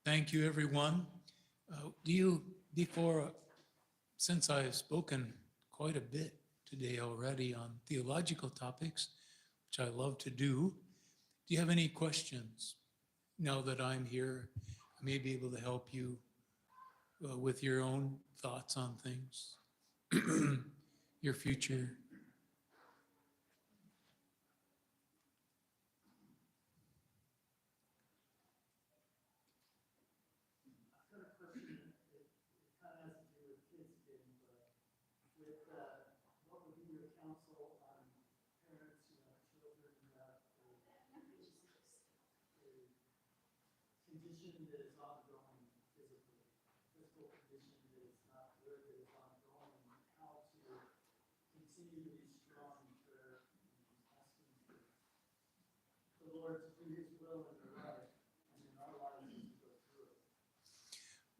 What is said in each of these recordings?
Thank you, everyone. Since I have spoken quite a bit today already on theological topics, which I love to do you have any questions? Now that I'm here, I may be able to help you with your own thoughts on things, your future.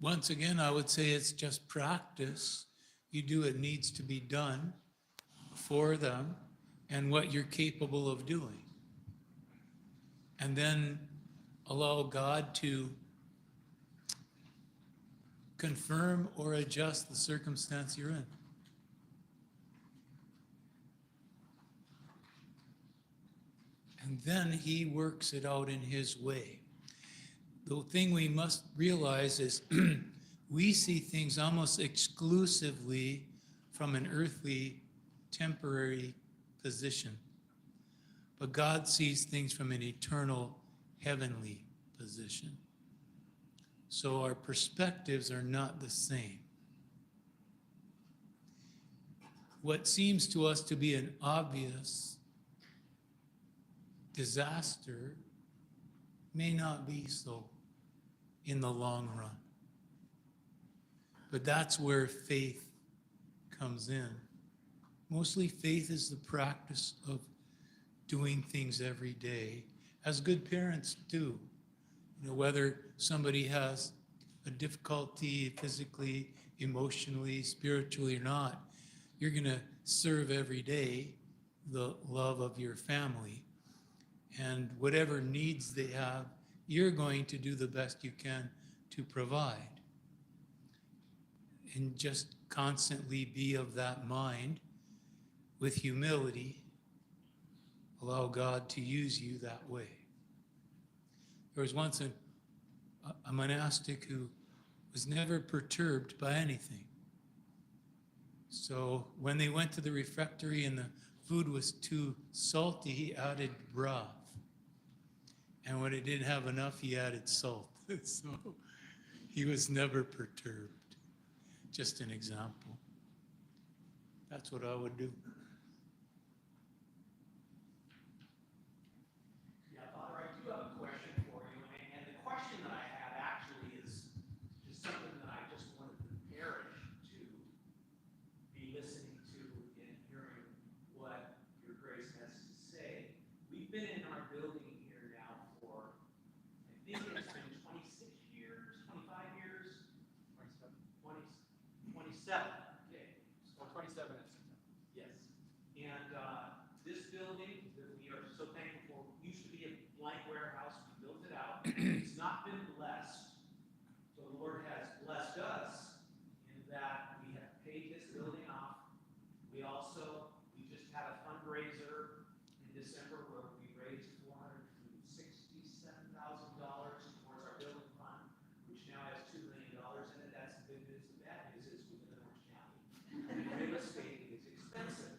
Once again, I would say it's just practice. You do what needs to be done for them and what you're capable of doing. And then allow God to confirm or adjust the circumstance you're in. And then He works it out in His way. The thing we must realize is we see things almost exclusively from an earthly, temporary position. But God sees things from an eternal, heavenly position. So our perspectives are not the same. What seems to us to be an obvious disaster may not be so in the long run. But that's where faith comes in. Mostly faith is the practice of doing things every day, as good parents do. You know, whether somebody has a difficulty physically, emotionally, spiritually or not, you're going to serve every day the love of your family. And whatever needs they have, you're going to do the best you can to provide. And just constantly be of that mind with humility. Allow God to use you that way. There was once a monastic who was never perturbed by anything. So when they went to the refectory and the food was too salty, he added broth. And when it didn't have enough, he added salt. So he was never perturbed. Just an example. That's what I would do. Yeah, Father, I do have a question for you. And the question that I have actually is something that I just wanted the parish to be listening to and hearing what your grace has to say. We've been in our building here now for, I think it's been 26 years, 25 years? 27. Okay. Well, 27 in September. Yes. And this building that we are so thankful for used to be a blank warehouse. We built it out. It's not been blessed. So the Lord has blessed us in that we have paid this building off. We just had a fundraiser in December where we raised $467,000 towards our building fund, which now has $2 million in it. That's the good news. The bad news is we live in Orange County. And real estate is expensive.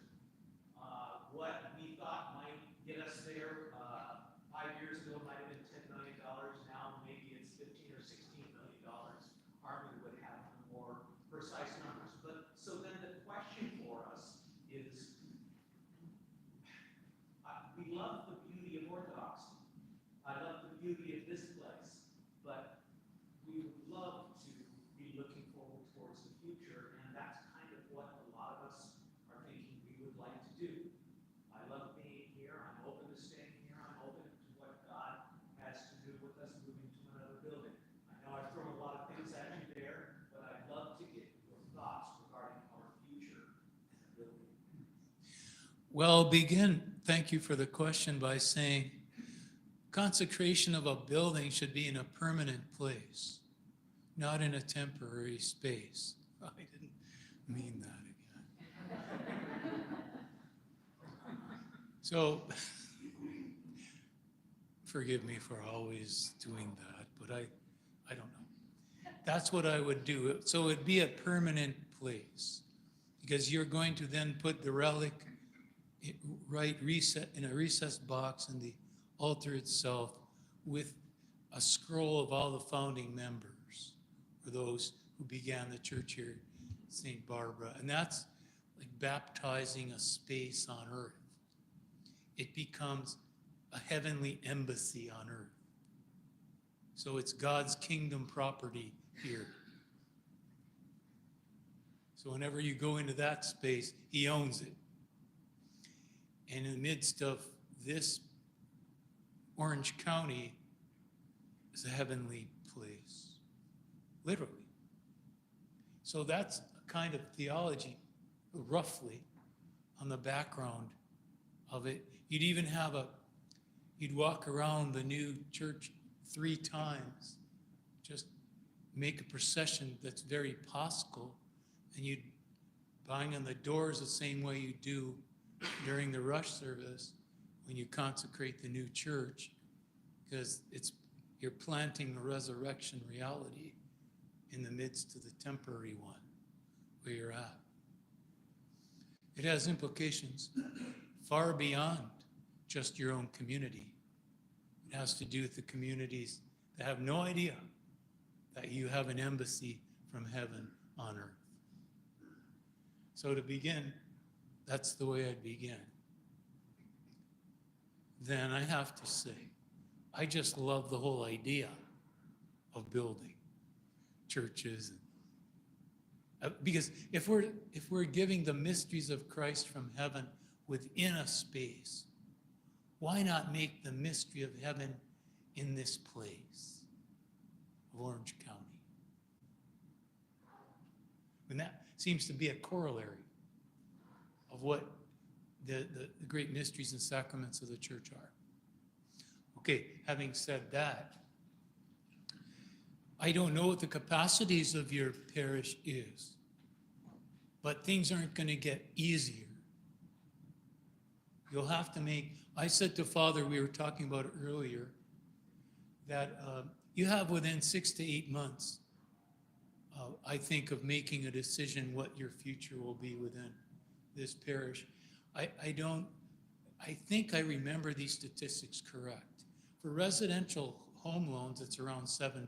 What we thought might get us there 5 years ago might have been $10 million. Now maybe it's $15 or $16 million. Armin would have more precise numbers. But so then the question for us is, we love the beauty of Orthodoxy. I love the beauty of this place, but we would love to be looking forward towards the future, and that's kind of what a lot of us are thinking we would like to do. I love being here. I'm open to staying here. I'm open to what God has to do with us moving to another building. I know I've thrown a lot of things at you there, but I'd love to get your thoughts regarding our future in the building. Thank you for the question by saying Consecration of a building should be in a permanent place, not in a temporary space. I didn't mean that again. So, forgive me for always doing that, but I don't know. That's what I would do. So it'd be a permanent place, because you're going to then put the relic reset in a recessed box in the altar itself with a scroll of all the founding members, or those who began the church here, St. Barbara. And that's like baptizing a space on earth. It becomes a heavenly embassy on earth. So it's God's kingdom property here. So whenever you go into that space, he owns it. And in the midst of this, Orange County is a heavenly place, literally. So that's a kind of theology, roughly, on the background of it. You'd even have you'd walk around the new church 3 times, just make a procession that's very Paschal, and you'd bang on the doors the same way you do during the rush service when you consecrate the new church, because you're planting a resurrection reality in the midst of the temporary one where you're at. It has implications far beyond just your own community. It has to do with the communities that have no idea that you have an embassy from heaven on earth. So to begin, that's the way I'd begin. Then I have to say, I just love the whole idea of building churches. Because if we're giving the mysteries of Christ from heaven within a space, why not make the mystery of heaven in this place of Orange County? And that seems to be a corollary of what the great mysteries and sacraments of the church are. Okay, having said that, I don't know what the capacities of your parish is, but things aren't going to get easier. You'll have to I said to Father, we were talking about it earlier, that you have within 6 to 8 months, I think, of making a decision what your future will be within this parish. I think I remember these statistics correct. For residential home loans, it's around 7%.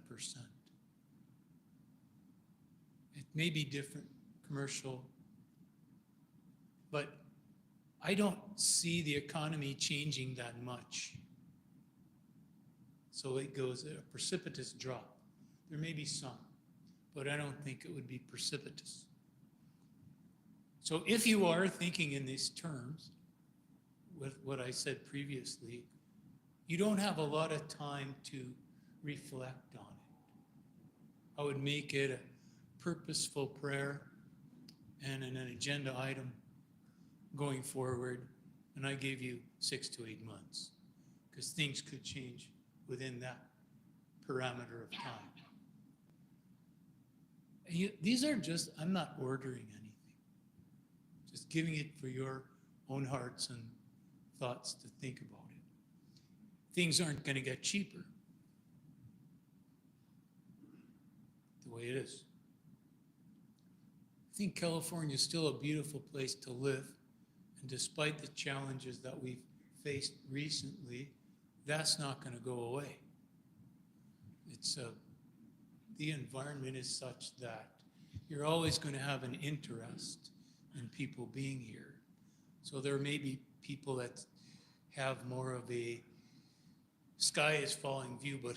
It may be different, commercial, but I don't see the economy changing that much. So it goes at a precipitous drop. There may be some, but I don't think it would be precipitous. So if you are thinking in these terms, with what I said previously, you don't have a lot of time to reflect on it. I would make it a purposeful prayer and an agenda item going forward, and I gave you 6 to 8 months, because things could change within that parameter of time. And these are just, I'm not ordering anything, just giving it for your own hearts and thoughts to think about it. Things aren't going to get cheaper the way it is. I think California is still a beautiful place to live. And despite the challenges that we've faced recently, that's not going to go away. The environment is such that you're always going to have an interest in people being here. So there may be people that have more of a sky is falling view, but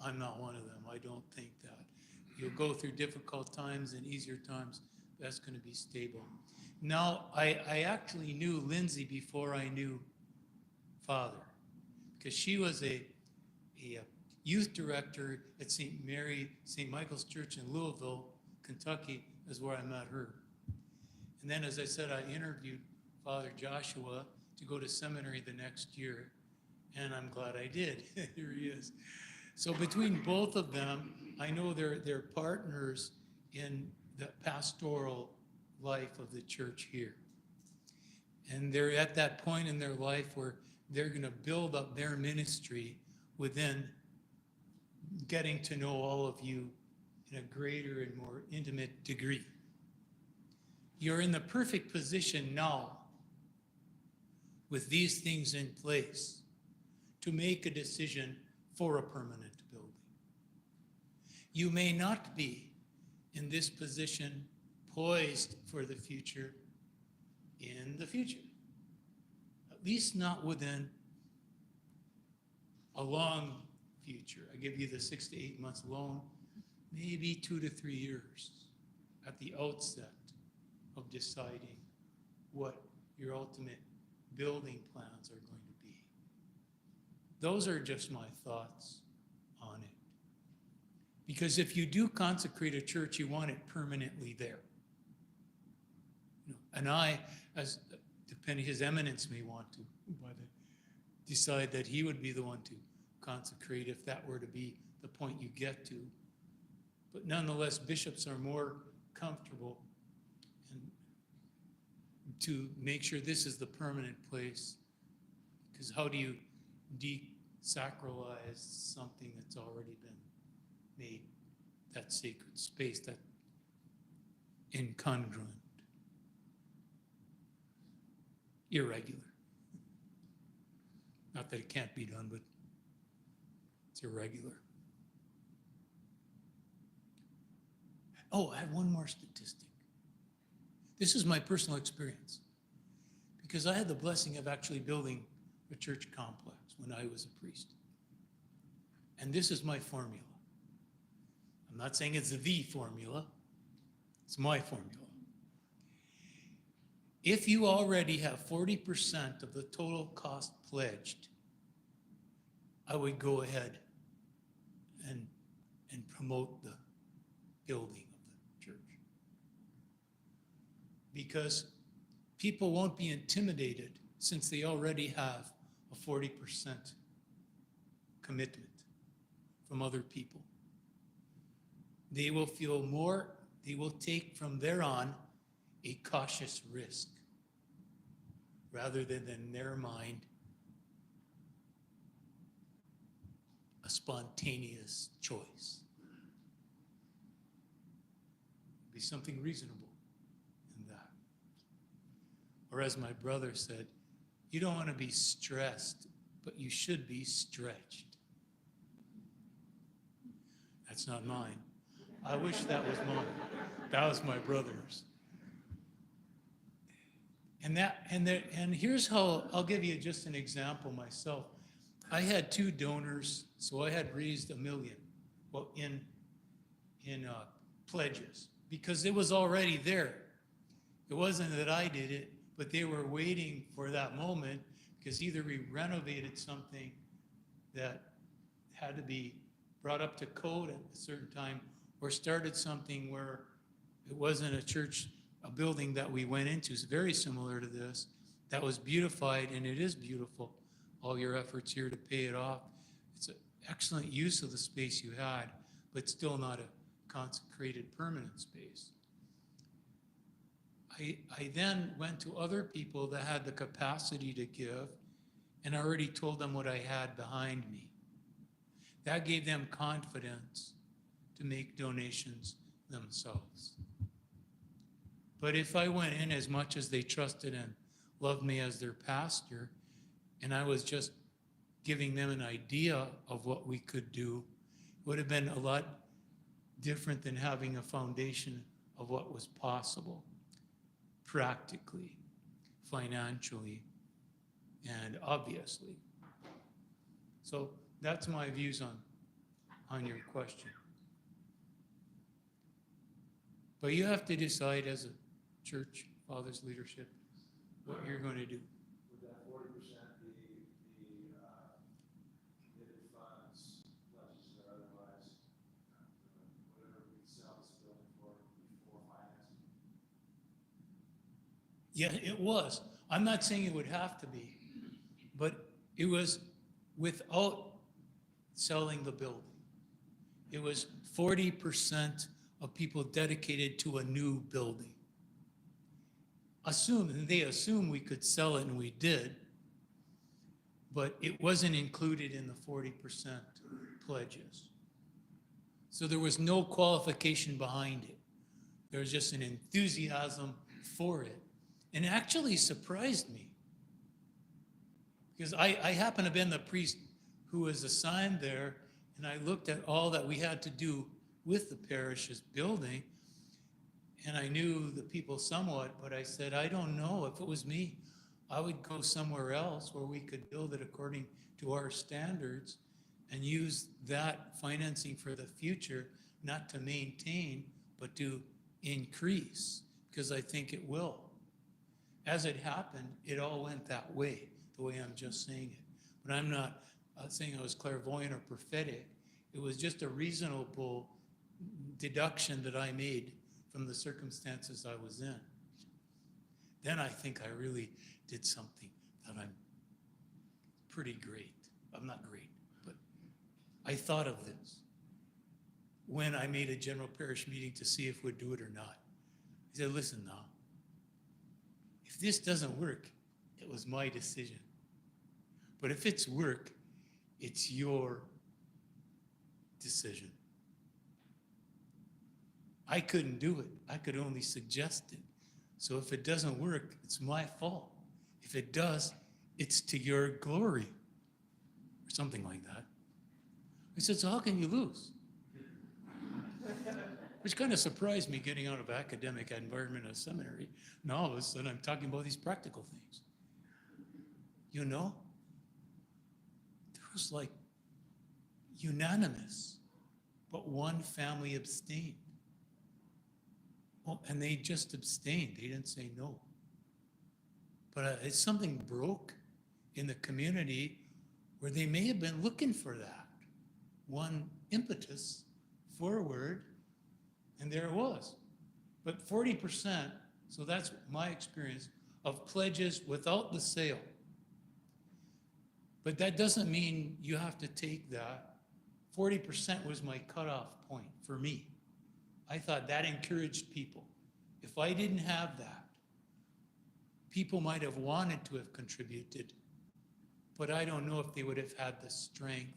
I'm not one of them. I don't think that. You'll go through difficult times and easier times. That's going to be stable. Now, I actually knew Lindsay before I knew Father, because she was a youth director at St. Michael's Church in Louisville, Kentucky, is where I met her. And then, as I said, I interviewed Father Joshua to go to seminary the next year. and I'm glad I did. Here he is. So between both of them, I know they're partners in the pastoral life of the church here. And they're at that point in their life where they're going to build up their ministry within getting to know all of you in a greater and more intimate degree. You're in the perfect position now with these things in place to make a decision for a permanent building. You may not be in this position poised for the future in the future, at least not within a long future. I give you the 6 to 8 months loan, maybe 2 to 3 years at the outset of deciding what your ultimate building plans are going to be. Those are just my thoughts on it. Because if you do consecrate a church, you want it permanently there. And I, as depending, His Eminence may want to, but decide that he would be the one to consecrate if that were to be the point you get to. But nonetheless, bishops are more comfortable and to make sure this is the permanent place. Because how do you desacralize something that's already been made that sacred space, that incongruent, irregular? Not that it can't be done, but it's irregular. Oh, I have one more statistic. This is my personal experience, because I had the blessing of actually building a church complex when I was a priest. And this is my formula. I'm not saying it's the formula. It's my formula. If you already have 40% of the total cost pledged, I would go ahead and promote the building of the church. Because people won't be intimidated since they already have a 40% commitment from other people. They will feel more, they will take from there on a cautious risk rather than in their mind a spontaneous choice. Be something reasonable in that. Or as my brother said, you don't want to be stressed, but you should be stretched. That's not mine. I wish that was mine. That was my brother's. And here's how, I'll give you just an example myself. I had 2 donors, so I had raised $1 million, well, in pledges, because it was already there. It wasn't that I did it, but they were waiting for that moment, because either we renovated something that had to be brought up to code at a certain time, or started something where it wasn't a church, a building that we went into. It's very similar to this, that was beautified, and it is beautiful. All your efforts here to pay it off. It's an excellent use of the space you had, but still not a consecrated permanent space. I then went to other people that had the capacity to give, and I already told them what I had behind me. That gave them confidence to make donations themselves. But if I went in as much as they trusted and loved me as their pastor, and I was just giving them an idea of what we could do, it would have been a lot different than having a foundation of what was possible, practically, financially, and obviously. So that's my views on your question. But you have to decide as a church, father's leadership, what you're going to do. Would that 40% be the committed funds, pledges or otherwise, whatever we sell this building for before financing? Yeah, it was. I'm not saying it would have to be, but it was without selling the building. It was 40% of people dedicated to a new building. They assumed we could sell it, and we did, but it wasn't included in the 40% pledges. So there was no qualification behind it. There was just an enthusiasm for it. And it actually surprised me. Because I happen to have been the priest who was assigned there, and I looked at all that we had to do with the parish's building, and I knew the people somewhat, but I said, I don't know. If it was me, I would go somewhere else where we could build it according to our standards and use that financing for the future, not to maintain, but to increase, because I think it will. As it happened, it all went that way, the way I'm just saying it. But I'm not saying I was clairvoyant or prophetic. It was just a reasonable deduction that I made from the circumstances I was in. Then I think I really did something that I'm pretty great. I'm not great, but I thought of this when I made a general parish meeting to see if we'd do it or not. I said, listen now, if this doesn't work, it was my decision. But if it's work, it's your decision. I couldn't do it. I could only suggest it. So if it doesn't work, it's my fault. If it does, it's to your glory, or something like that. I said, so how can you lose? Which kind of surprised me getting out of academic environment of seminary. Now all of a sudden I'm talking about these practical things. You know, there was like unanimous, but one family abstained. Well, and they just abstained. They didn't say no. But it's something broke in the community where they may have been looking for that one impetus forward, and there it was. But 40%, so that's my experience, of pledges without the sale. But that doesn't mean you have to take that. 40% was my cutoff point for me. I thought that encouraged people. If I didn't have that, people might have wanted to have contributed, but I don't know if they would have had the strength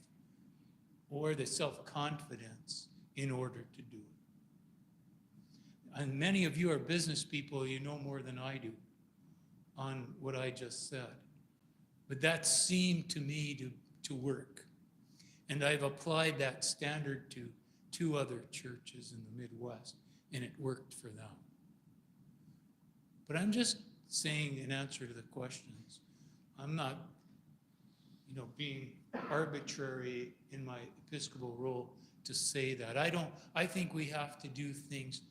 or the self-confidence in order to do it. And many of you are business people, you know more than I do on what I just said. But that seemed to me to work. And I've applied that standard to 2 other churches in the Midwest, and it worked for them. But I'm just saying in answer to the questions, I'm not, being arbitrary in my Episcopal role to say that. I think we have to do things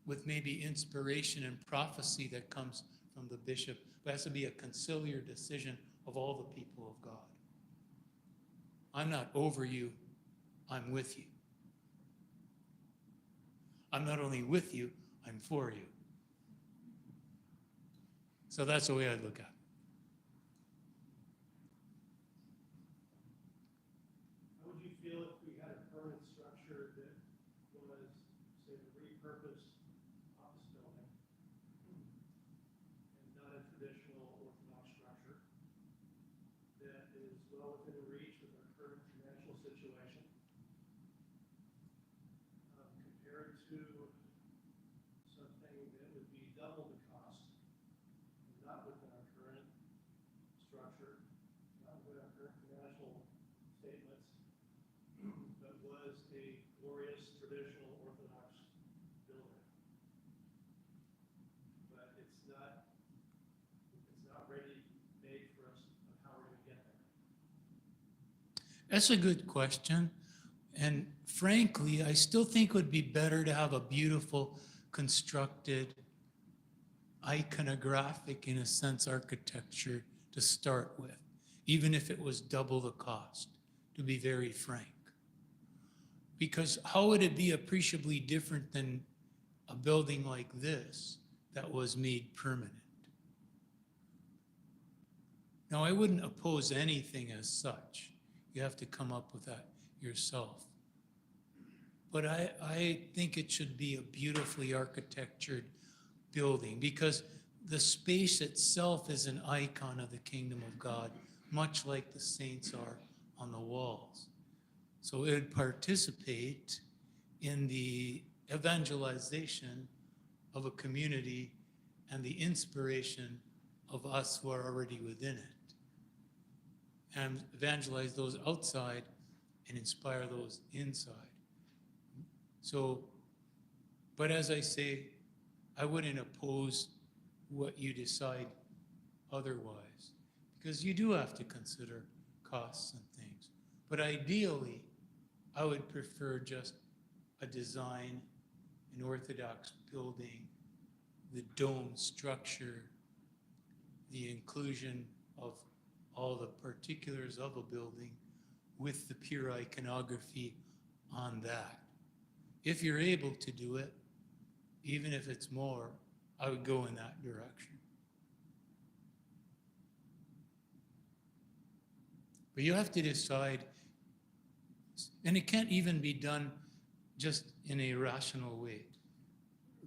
with maybe inspiration and prophecy that comes from the bishop. It has to be a conciliar decision of all the people of God. I'm not over you, I'm with you. I'm not only with you, I'm for you. So that's the way I look at it. How would you feel if we had a permanent structure that was, say, a repurposed office building and not a traditional Orthodox structure that is well within reach with our current financial situation, compared to something that would be double the cost, not within our current structure, not within our current financial statements, but was a glorious traditional Orthodox building. But it's not ready made for us on how we're going to get there. That's a good question. And frankly, I still think it would be better to have a beautiful, constructed, iconographic, in a sense, architecture to start with, even if it was double the cost, to be very frank. Because how would it be appreciably different than a building like this that was made permanent? Now, I wouldn't oppose anything as such. You have to come up with that yourself. But I think it should be a beautifully architectured building because the space itself is an icon of the kingdom of God, much like the saints are on the walls. So it would participate in the evangelization of a community and the inspiration of us who are already within it. And evangelize those outside and inspire those inside. So, but as I say, I wouldn't oppose what you decide otherwise, because you do have to consider costs and things. But ideally, I would prefer just a design, an orthodox building, the dome structure, the inclusion of all the particulars of a building with the pure iconography on that. If you're able to do it, even if it's more, I would go in that direction. But you have to decide, and it can't even be done just in a rational way.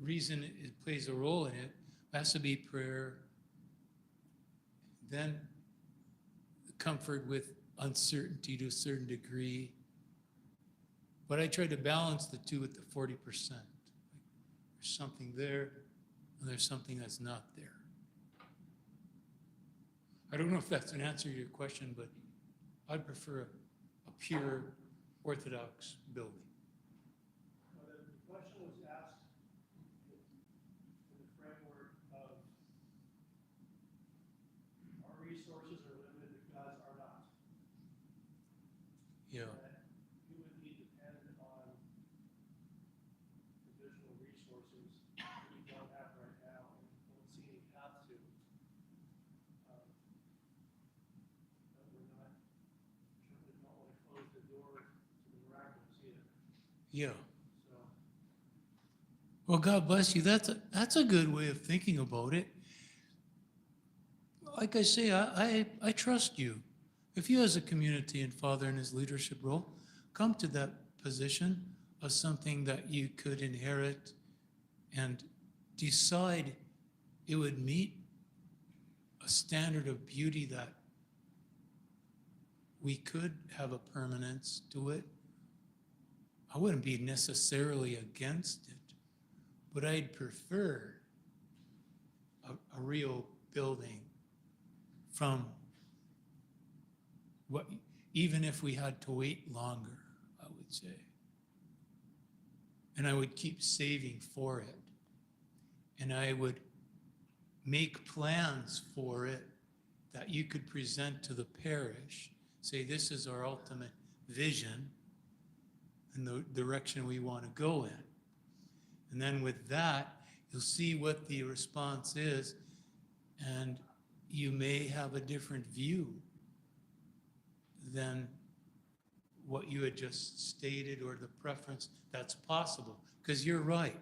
Reason it plays a role in it has to be prayer, then comfort with uncertainty to a certain degree. But I try to balance the two at the 40%. There's something there, and there's something that's not there. I don't know if that's an answer to your question, but I'd prefer a pure Orthodox building. The question was asked in the framework of our resources are limited, but God's are not. Yeah. That you would be dependent on additional resources that you don't have right now and don't see any path to. But we're not, certainly don't want to close the door to the miraculous either. Yeah. So, Well, God bless you. That's a good way of thinking about it. Like I say, I trust you. If you as a community and Father in his leadership role come to that position of something that you could inherit and decide it would meet a standard of beauty that we could have a permanence to it, I wouldn't be necessarily against it, but I'd prefer a real building from what, even if we had to wait longer, I would say. And I would keep saving for it. And I would make plans for it that you could present to the parish. Say, this is our ultimate vision and the direction we want to go in. And then with that, you'll see what the response is, and you may have a different view than what you had just stated or the preference. That's possible, because you're right.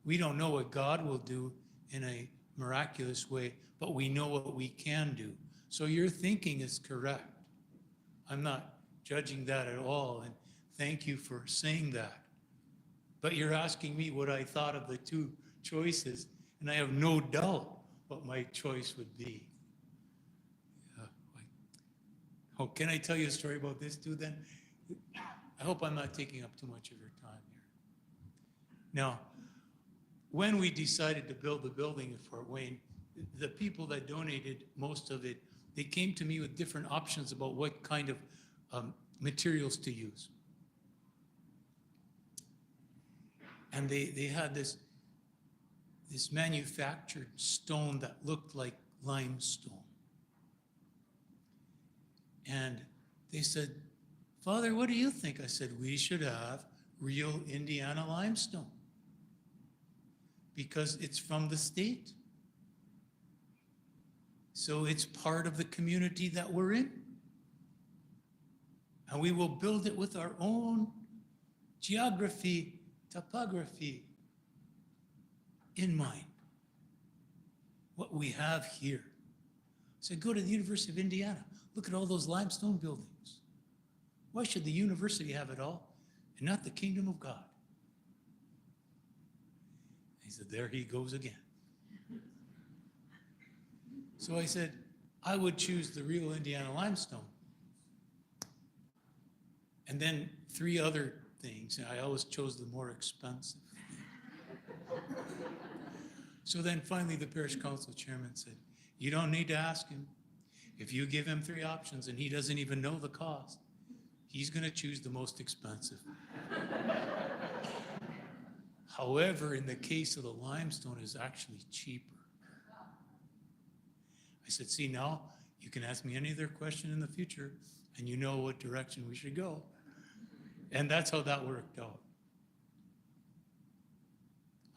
We don't know what God will do in a miraculous way, but we know what we can do. So your thinking is correct. I'm not judging that at all, and thank you for saying that. But you're asking me what I thought of the two choices, and I have no doubt what my choice would be. Oh, can I tell you a story about this too then? I hope I'm not taking up too much of your time here. Now, when we decided to build the building in Fort Wayne, the people that donated most of it, they came to me with different options about what kind of materials to use. And they had this manufactured stone that looked like limestone. And they said, Father, what do you think? I said, we should have real Indiana limestone because it's from the state. So it's part of the community that we're in. And we will build it with our own geography, topography in mind. What we have here. So go to the University of Indiana. Look at all those limestone buildings. Why should the university have it all and not the kingdom of God? He said, there he goes again. So I said, I would choose the real Indiana limestone. And then 3 other things, and I always chose the more expensive. So then finally the parish council chairman said, you don't need to ask him. If you give him 3 options and he doesn't even know the cost, he's going to choose the most expensive. However, in the case of the limestone, is actually cheaper. I said, see, now you can ask me any other question in the future and you know what direction we should go. And that's how that worked out.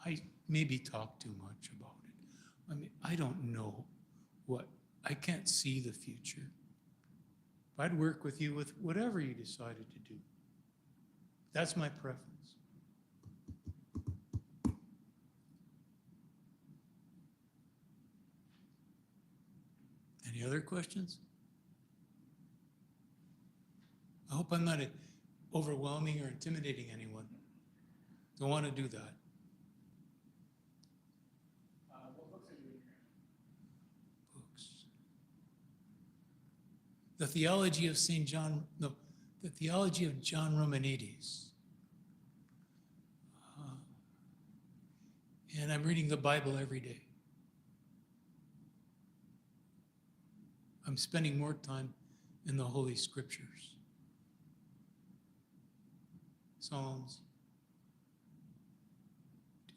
I maybe talk too much about it. I mean, I don't know I can't see the future. I'd work with you with whatever you decided to do. That's my preference. Any other questions? I hope I'm not overwhelming or intimidating anyone. Don't want to do that. What books are you reading? Books. The Theology of the Theology of John Romanides. And I'm reading the Bible every day. I'm spending more time in the Holy Scriptures. Psalms.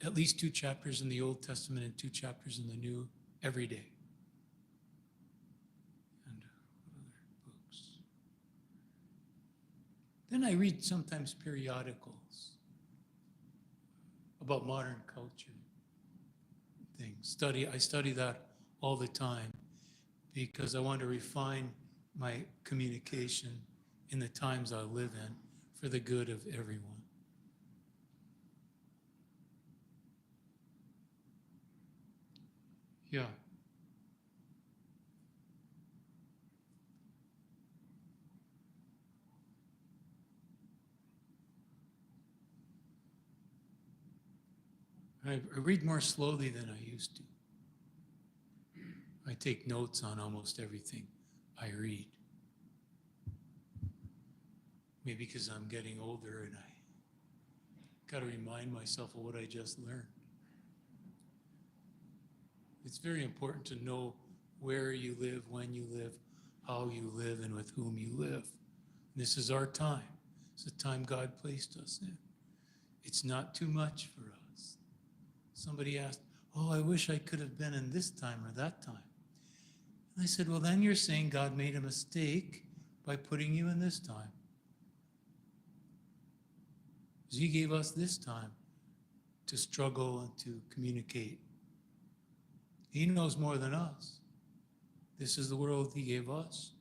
At least 2 chapters in the Old Testament and 2 chapters in the New every day. And what other books? Then I read sometimes periodicals about modern culture things. I study that all the time because I want to refine my communication in the times I live in for the good of everyone. Yeah. I read more slowly than I used to. I take notes on almost everything I read. Maybe because I'm getting older and I got to remind myself of what I just learned. It's very important to know where you live, when you live, how you live, and with whom you live. This is our time. It's the time God placed us in. It's not too much for us. Somebody asked, oh, I wish I could have been in this time or that time. And I said, well, then you're saying God made a mistake by putting you in this time. Because he gave us this time to struggle and to communicate. He knows more than us. This is the world he gave us.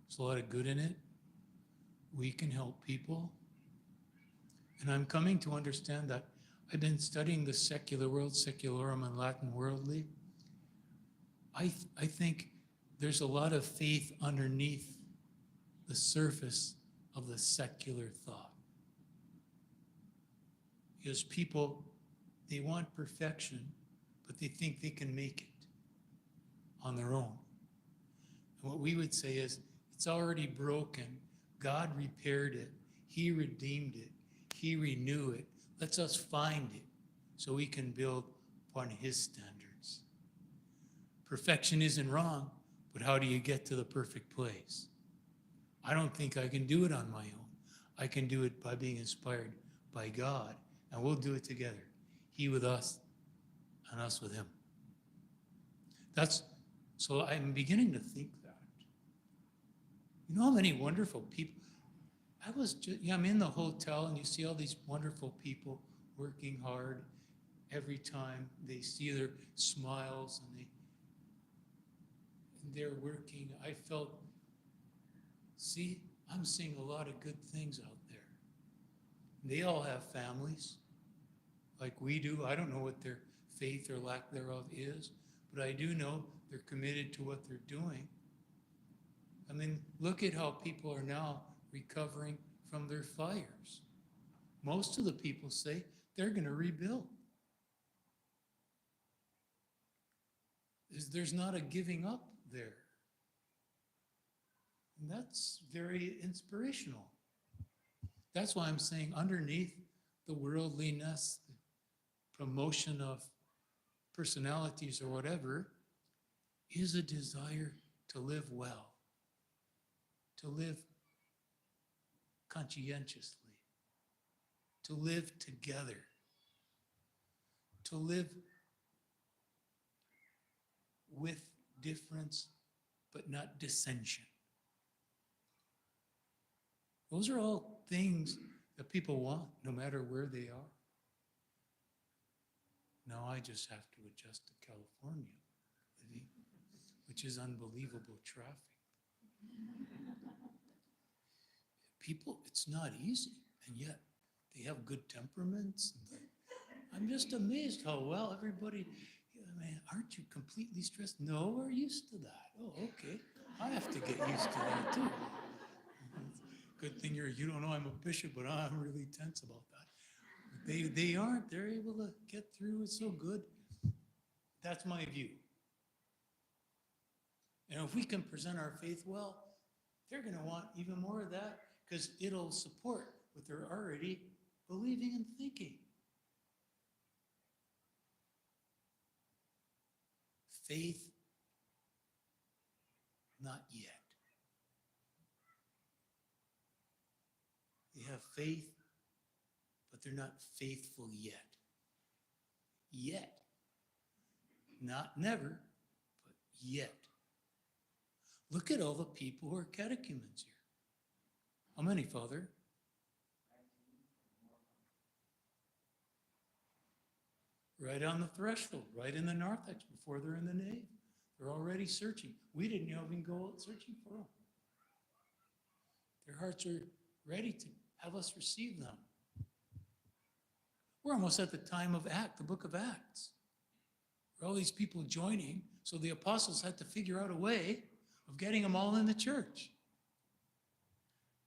There's a lot of good in it. We can help people. And I'm coming to understand that I've been studying the secular world, secularum and Latin worldly. I think there's a lot of faith underneath the surface of the secular thought. Because people, they want perfection, but they think they can make it on their own. And what we would say is, it's already broken. God repaired it. He redeemed it. He renewed it. Let's us find it so we can build upon his standards. Perfection isn't wrong, but how do you get to the perfect place? I don't think I can do it on my own. I can do it by being inspired by God, and we'll do it together. He with us, and us with him. So I'm beginning to think that. You know how many wonderful people, I'm in the hotel and you see all these wonderful people working hard every time they see their smiles and they're working. I felt, I'm seeing a lot of good things out there. They all have families like we do. I don't know what their faith or lack thereof is, but I do know they're committed to what they're doing. I mean, look at how people are now recovering from their fires. Most of the people say they're going to rebuild. There's not a giving up there. And that's very inspirational. That's why I'm saying underneath the worldliness, the promotion of personalities or whatever, is a desire to live well, to live conscientiously, to live together, to live with difference but not dissension. Those are all things that people want, no matter where they are. Now I just have to adjust to California living, which is unbelievable traffic. People, it's not easy, and yet they have good temperaments. I'm just amazed how well everybody, man, aren't you completely stressed? No, we're used to that. Oh, okay. I have to get used to that too. Good thing you don't know I'm a bishop, but I'm really tense about that. They aren't. They're able to get through. It's so good. That's my view. And if we can present our faith well, they're going to want even more of that because it'll support what they're already believing and thinking. Faith, not yet. They have faith, but they're not faithful yet. Yet. Not never, but yet. Look at all the people who are catechumens here. How many, Father? Right on the threshold, right in the narthex, before they're in the nave. They're already searching. We didn't even go out searching for them. Their hearts are ready to have us receive them. We're almost at the time of the book of Acts. All these people joining, so the apostles had to figure out a way of getting them all in the church.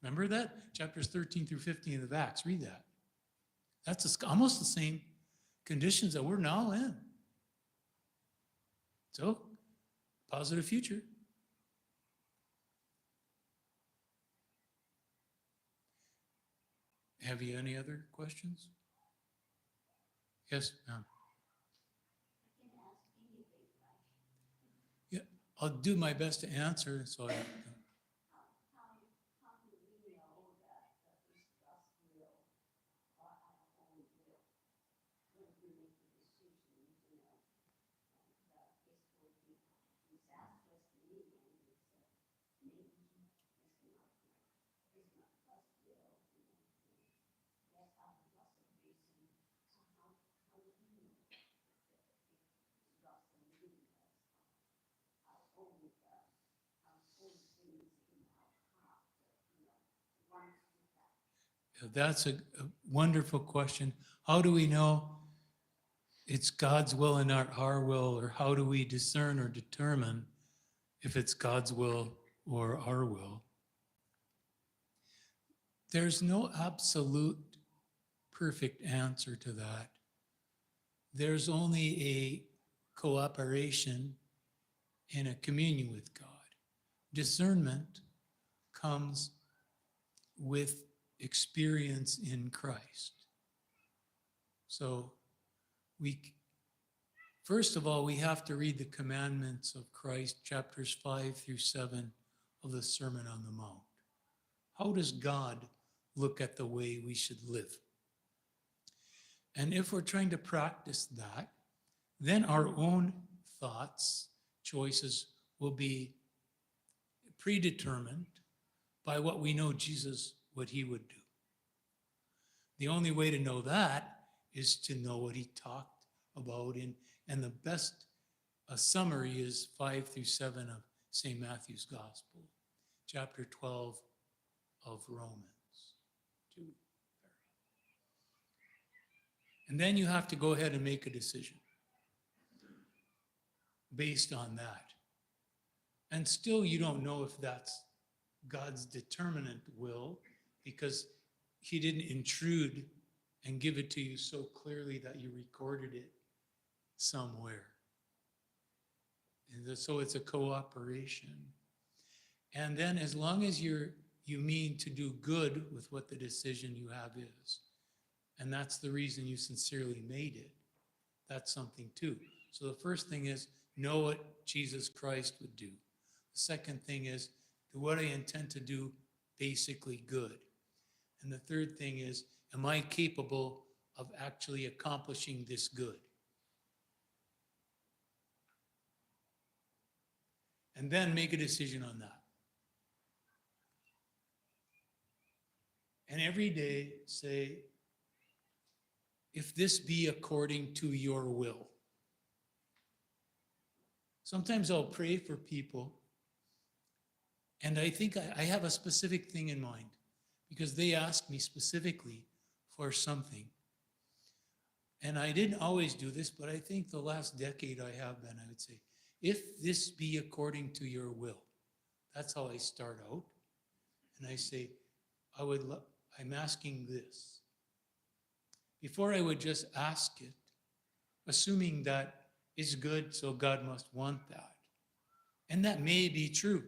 Remember that? Chapters 13 through 15 of Acts. Read that. That's almost the same conditions that we're now in. So, positive future. Have you any other questions? Yes, ma'am. Yeah, I'll do my best to answer. So that's a wonderful question. How do we know it's God's will and not our will, or how do we discern or determine if it's God's will or our will? There's no absolute perfect answer to that. There's only a cooperation and a communion with God. Discernment comes with experience in Christ. So first of all, we have to read the commandments of Christ, chapters 5 through 7 of the Sermon on the Mount. How does God look at the way we should live? And if we're trying to practice that, then our own thoughts, choices will be predetermined by what we know Jesus, what he would do. The only way to know that is to know what he talked about and the best summary is 5 through 7 of St. Matthew's Gospel, chapter 12 of Romans. And then you have to go ahead and make a decision based on that. And still you don't know if that's God's determinate will because he didn't intrude and give it to you so clearly that you recorded it somewhere. And so it's a cooperation. And then as long as you mean to do good with what the decision you have is, and that's the reason you sincerely made it, that's something too. So the first thing is know what Jesus Christ would do. The second thing is do what I intend to do basically good. And the third thing is, am I capable of actually accomplishing this good? And then make a decision on that. And every day say, if this be according to your will. Sometimes I'll pray for people, and I think I have a specific thing in mind because they ask me specifically for something. And I didn't always do this, but I think the last decade I have been, I would say, if this be according to your will. That's how I start out. And I say, I'm asking this. Before I would just ask it, assuming that it's good, so God must want that. And that may be true.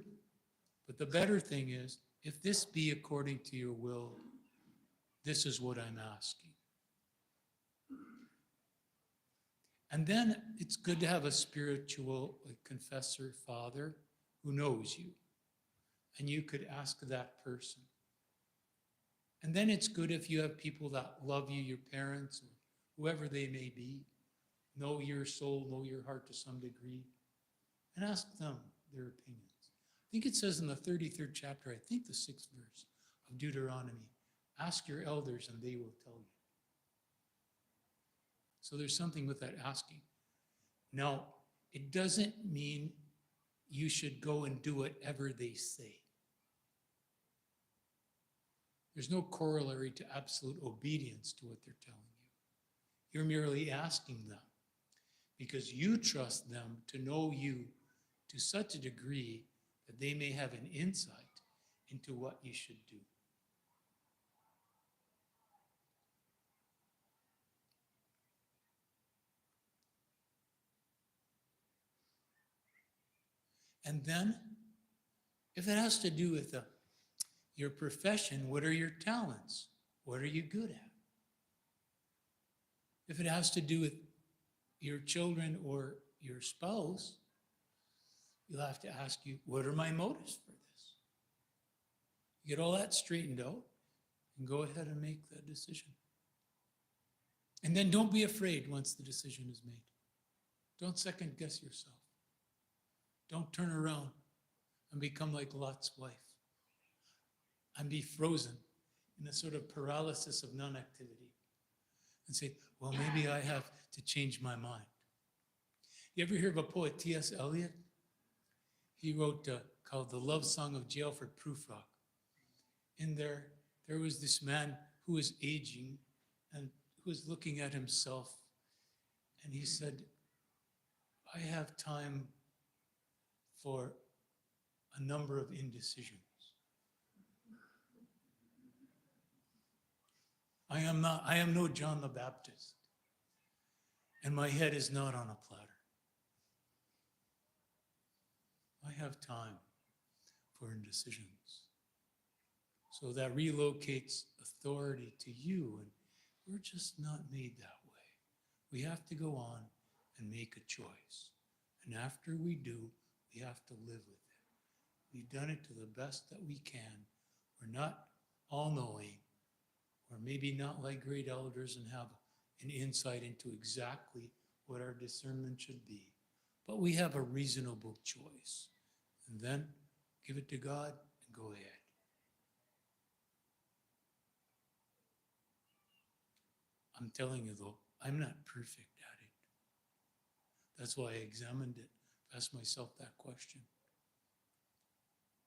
But the better thing is, if this be according to your will, this is what I'm asking. And then it's good to have a spiritual confessor, father, who knows you. And you could ask that person. And then it's good if you have people that love you, your parents, or whoever they may be, know your soul, know your heart to some degree, and ask them their opinions. I think it says in the 33rd chapter, I think the 6th verse of Deuteronomy, ask your elders and they will tell you. So there's something with that asking. Now, it doesn't mean you should go and do whatever they say. There's no corollary to absolute obedience to what they're telling you. You're merely asking them because you trust them to know you to such a degree that they may have an insight into what you should do. And then, if it has to do with your profession, what are your talents? What are you good at? If it has to do with your children or your spouse, you'll have to ask you, what are my motives for this? You get all that straightened out and go ahead and make that decision. And then don't be afraid once the decision is made. Don't second guess yourself. Don't turn around and become like Lot's wife and be frozen in a sort of paralysis of non-activity and say, well, maybe I have to change my mind. You ever hear of a poet, T.S. Eliot? He wrote called The Love Song of J. Alfred Prufrock. In there was this man who was aging and who was looking at himself, and he said, I have time for a number of indecisions. I am no John the Baptist, and my head is not on a platter. I have time for indecisions. So that relocates authority to you, and we're just not made that way. We have to go on and make a choice. And after we do, we have to live with it. We've done it to the best that we can. We're not all-knowing, or maybe not like great elders and have an insight into exactly what our discernment should be. But we have a reasonable choice. And then give it to God and go ahead. I'm telling you though, I'm not perfect at it. That's why I examined it, asked myself that question.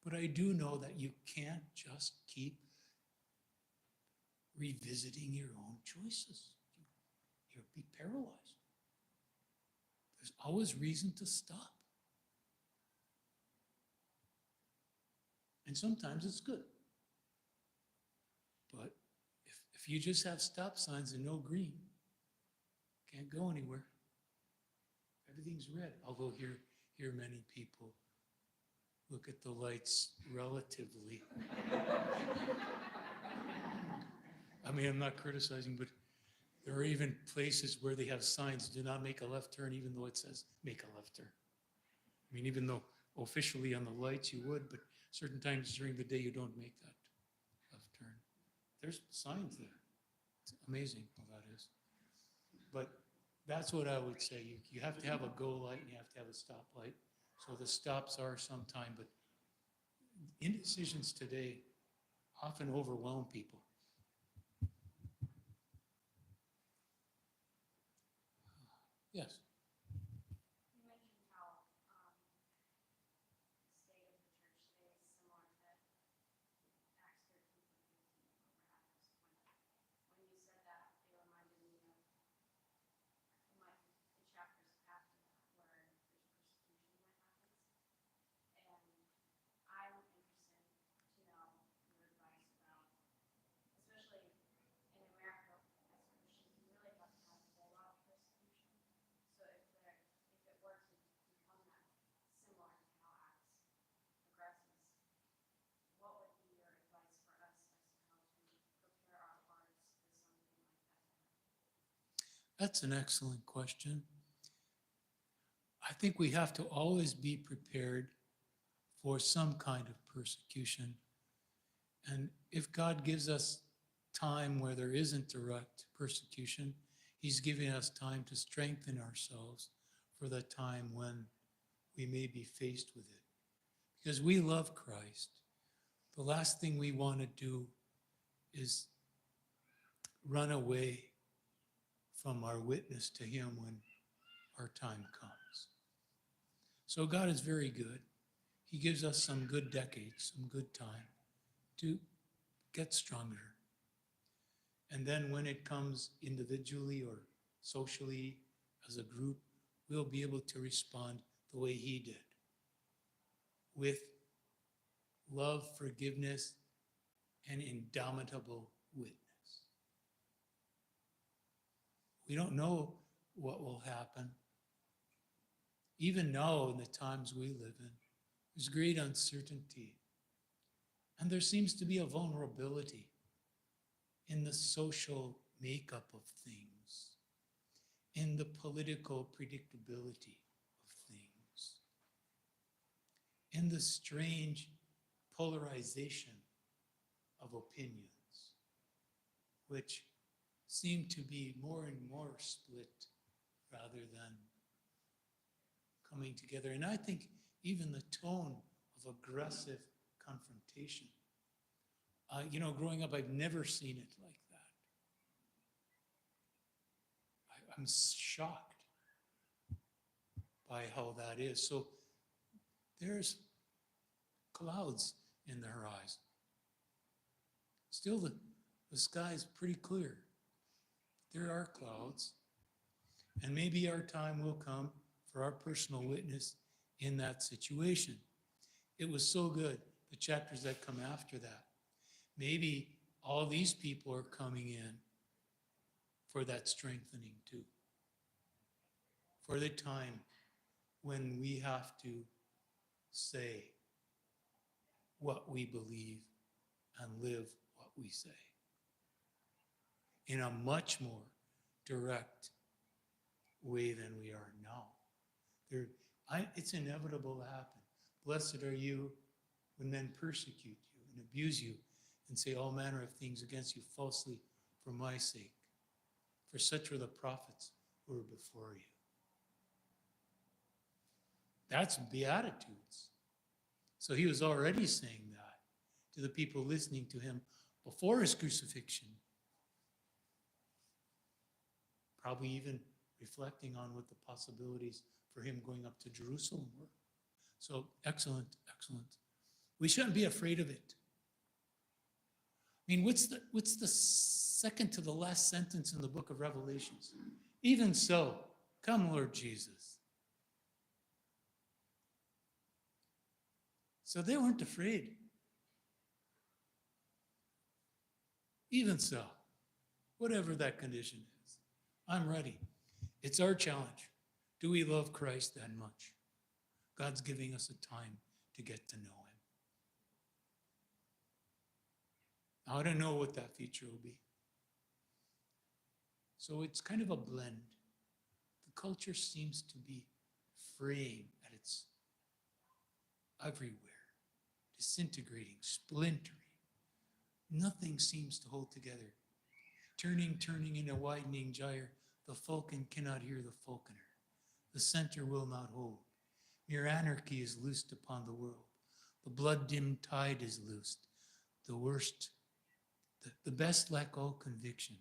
But I do know that you can't just keep revisiting your own choices. You'll be paralyzed. There's always reason to stop. And sometimes it's good. But if you just have stop signs and no green, can't go anywhere. Everything's red, although here many people look at the lights relatively. I mean, I'm not criticizing, but there are even places where they have signs, do not make a left turn, even though it says make a left turn. I mean, even though officially on the lights you would, but certain times during the day you don't make that left turn. There's signs there. It's amazing how that is. But that's what I would say. You have to have a go light and you have to have a stop light. So the stops are sometime, but indecisions today often overwhelm people. Yes. You mentioned how the state of the church today is similar to Acts 13 through 15, where we're at this point. When you said that, it reminded me of like the chapters after that, where there's persecution that happens. And I'm interested to know your advice about, especially in America, as Christians, we really have to have a whole lot of persecution. So if it were to become that similar to how Acts progresses, what would be your advice for us as to how to prepare our hearts for something like that to happen? That's an excellent question. I think we have to always be prepared for some kind of persecution. And if God gives us time where there isn't direct persecution, He's giving us time to strengthen ourselves for the time when we may be faced with it. Because we love Christ. The last thing we want to do is run away from our witness to Him when our time comes. So God is very good. He gives us some good decades, some good time to get stronger. And then when it comes individually or socially as a group, we'll be able to respond the way He did, with love, forgiveness, and indomitable witness. We don't know what will happen. Even now, in the times we live in, there's great uncertainty. And there seems to be a vulnerability in the social makeup of things, in the political predictability of things, in the strange polarization of opinions, which seem to be more and more split rather than coming together. And I think even the tone of aggressive confrontation. Growing up, I've never seen it like that. I'm shocked by how that is. So there's clouds in the horizon. Still, the sky is pretty clear. There are clouds, and maybe our time will come for our personal witness in that situation. It was so good, the chapters that come after that. Maybe all these people are coming in for that strengthening too. For the time when we have to say what we believe and live what we say in a much more direct way than we are now. It's inevitable to happen. Blessed are you when men persecute you and abuse you and say all manner of things against you falsely for my sake. For such were the prophets who were before you. That's Beatitudes. So he was already saying that to the people listening to him before his crucifixion. Probably even reflecting on what the possibilities for him going up to Jerusalem were. So excellent, excellent. We shouldn't be afraid of it. I mean, what's the second to the last sentence in the book of Revelations? Even so, come, Lord Jesus. So they weren't afraid. Even so, whatever that condition is, I'm ready. It's our challenge. Do we love Christ that much? God's giving us a time to get to know him. Now, I don't know what that future will be. So it's kind of a blend. The culture seems to be fraying at its everywhere, disintegrating, splintering. Nothing seems to hold together. Turning in a widening gyre, the falcon cannot hear the falconer. The center will not hold. Mere anarchy is loosed upon the world. The blood-dimmed tide is loosed. The worst, the best lack all conviction,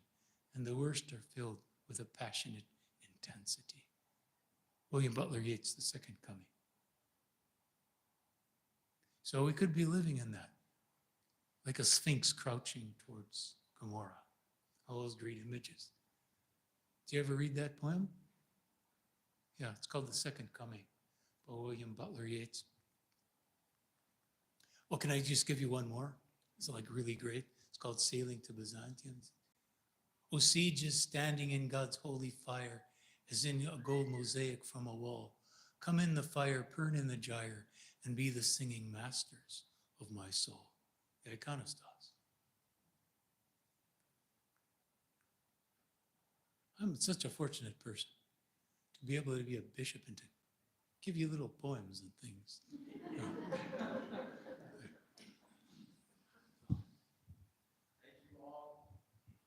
and the worst are filled with a passionate intensity. William Butler Yeats, The Second Coming. So we could be living in that, like a sphinx crouching towards Gomorrah. All those great images. Do you ever read that poem? Yeah, it's called The Second Coming by William Butler Yeats. Well, can I just give you one more? It's like really great. It's called Sailing to Byzantians. O sieges standing in God's holy fire, as in a gold mosaic from a wall, come in the fire, burn in the gyre, and be the singing masters of my soul. The iconostas. I'm such a fortunate person to be able to be a bishop and to give you little poems and things. Thank you all.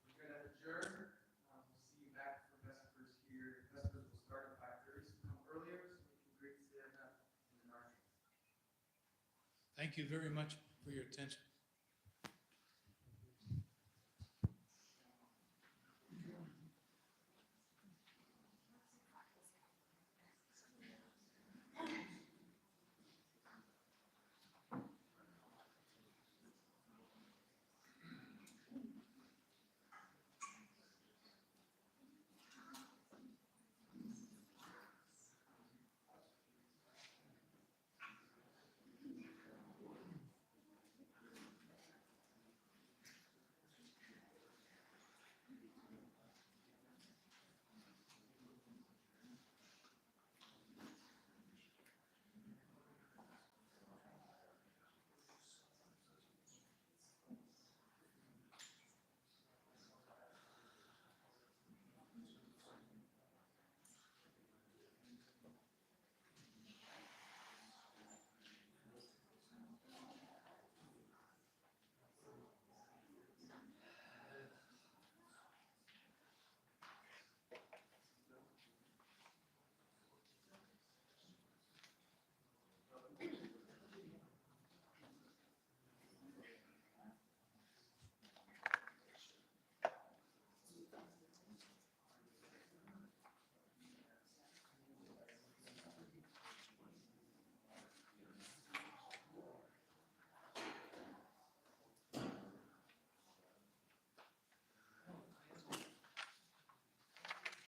We're going to adjourn. We'll see you back for Vespers here. Vespers will start at 5:30, so come earlier so we can greet Santa and the marshals. Thank you very much for your attention.